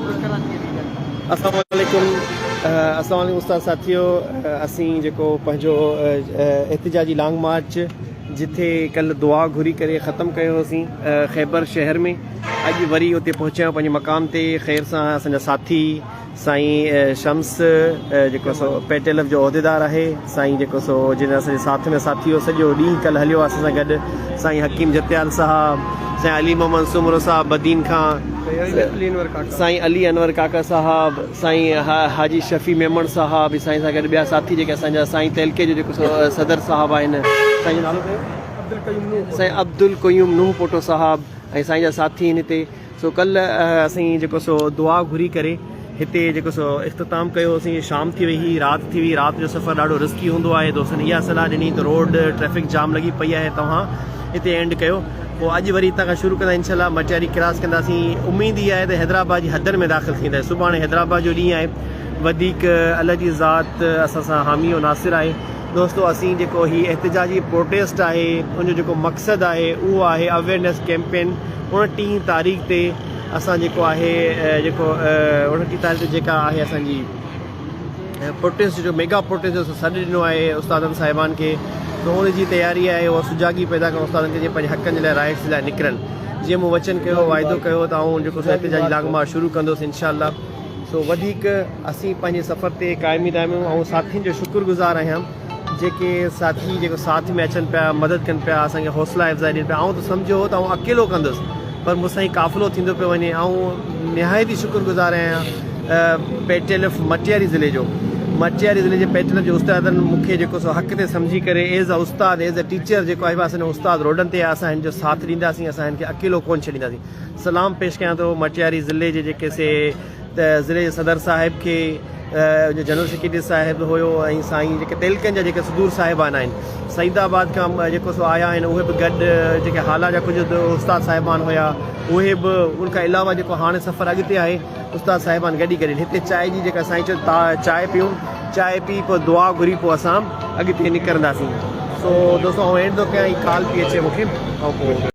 अस्सलाम वालेकुम उस्ताद साथियों, असीं जेको पंहिंजो एहतिजाजी लॉन्ग मार्च जिथे कल दुआ घुरी करे ख़त्म कयोसीं ख़ैबर शहर में, अॼु वरी उते पहुचा पंहिंजे मक़ाम ते ख़ैर सां। असांजा साथी साईं शम्स जेको सो पेटेलफ जो उहिदेदार आहे, साईं जेको सो जिन असांजे साथ में साथी हो सॼो ॾींहुं कल हलियो असां सां गॾु, साईं हकीम जतियाल साहब, साईं अली मोहम्मद सुमरो साहब बदीन खां, साईं अली अनवर काका साहब, साईं हाजी शफ़ी मेमण साहब, साईं सां गॾु ॿिया साथी जेके असांजा साईं तेलके जो जेको सदर साहब आहिनि, साईं जो नालो साईं अब्दुल क़यूम नूह पोटो साहब ऐं साईं जा साथी आहिनि हिते। सो कल्ह असीं जेको सो दुआ घुरी करे हिते जेको सो इख़्तिताम कयोसीं। शाम थी वई, राति थी वई, राति जो सफ़र ॾाढो रिस्की हूंदो आहे। दोस्तनि इहा सलाह ॾिनी त रोड ट्रैफिक जाम लॻी पई आहे, तव्हां हिते एंड कयो। पोइ अॼु वरी हितां खां शुरू कंदा इंशाल्लाह मटियारी क्रॉस कंदासीं। उमेद ई आहे त हैदराबाद जी हदनि में दाख़िल थींदा। सुभाणे हैदराबाद जो ॾींहुं आहे, वधीक अल्लाह जी ज़ात असां सां हामी और नासिर आहे। दोस्तो असीं जेको हीअ एहतिजाजी प्रोटेस्ट आहे उनजो जेको मक़सदु आहे उहो आहे अवेयरनेस कैंपेन। 29 तारीख़ ते असां जेको आहे 29 तारीख़ ते जेका आहे असांजी प्रोटेस्ट जो मेगा प्रोटेस्ट जो सॾु ॾिनो आहे उस्तादनि साहिबान खे, त हुनजी तयारी आहे उहा सुजागी पैदा करणु उस्तादनि खे, जीअं पंहिंजे हक़नि जे लाइ राइट्स लाइ निकिरनि। जीअं मूं वचन कयो, वाइदो कयो त आऊं जेको एहतिजाजी लॉन्ग मार्च शुरू कंदुसि इंशाअल्लाह। सो वधीक असीं पंहिंजे सफ़र ते क़ाइमी दाइमूं। ऐं साथियुनि जो शुक्रगुज़ार आहियां जेके साथी जेको साथ में अचनि पिया, मदद कनि पिया, असांखे हौसला अफ़ज़ाई ॾियनि पिया। त सम्झो त आउं अकेलो कंदुसि, पर मूंसां ई क़ाफ़िलो थींदो पियो वञे। ऐं निहायत ई शुक्रगुज़ार आहियां पेटेलफ मटियारी ज़िले जो, मटियारी ज़िले जे पेटेलफ जो उस्तादनि मूंखे जेको सो हक़ ते सम्झी करे as a Ustad, as a teacher जेको आहे असांजो उस्ताद रोडनि ते असां हिन जो साथ ॾींदासीं, असां हिन खे अकेलो कोन छॾींदासीं। सलाम पेश कयां थो मटियारी ज़िले जे जेके से ज़िले जे सदर साहिब खे, जनरल सेक्रेटरी साहिब हुयो, ऐं साईं जेके तेलकनि जा जेके सदूर साहिबान आहिनि, सईदाबाद खां जेको सो आया आहिनि, उहे बि गॾु जेके हाला जा कुझु उस्ताद साहिबान हुया उहे बि, उनखां अलावा जेको हाणे सफ़र अॻिते आहे उस्ताद साहिबान गॾी करे हिते चांहि जी जेका साईं चयो चांहि पियूं, चांहि पी पोइ दुआ घुरी पोइ असां अॻिते निकिरंदासीं। सो दोस्तो एंड थो कयां, कॉल पई अचे मूंखे ऐं पोइ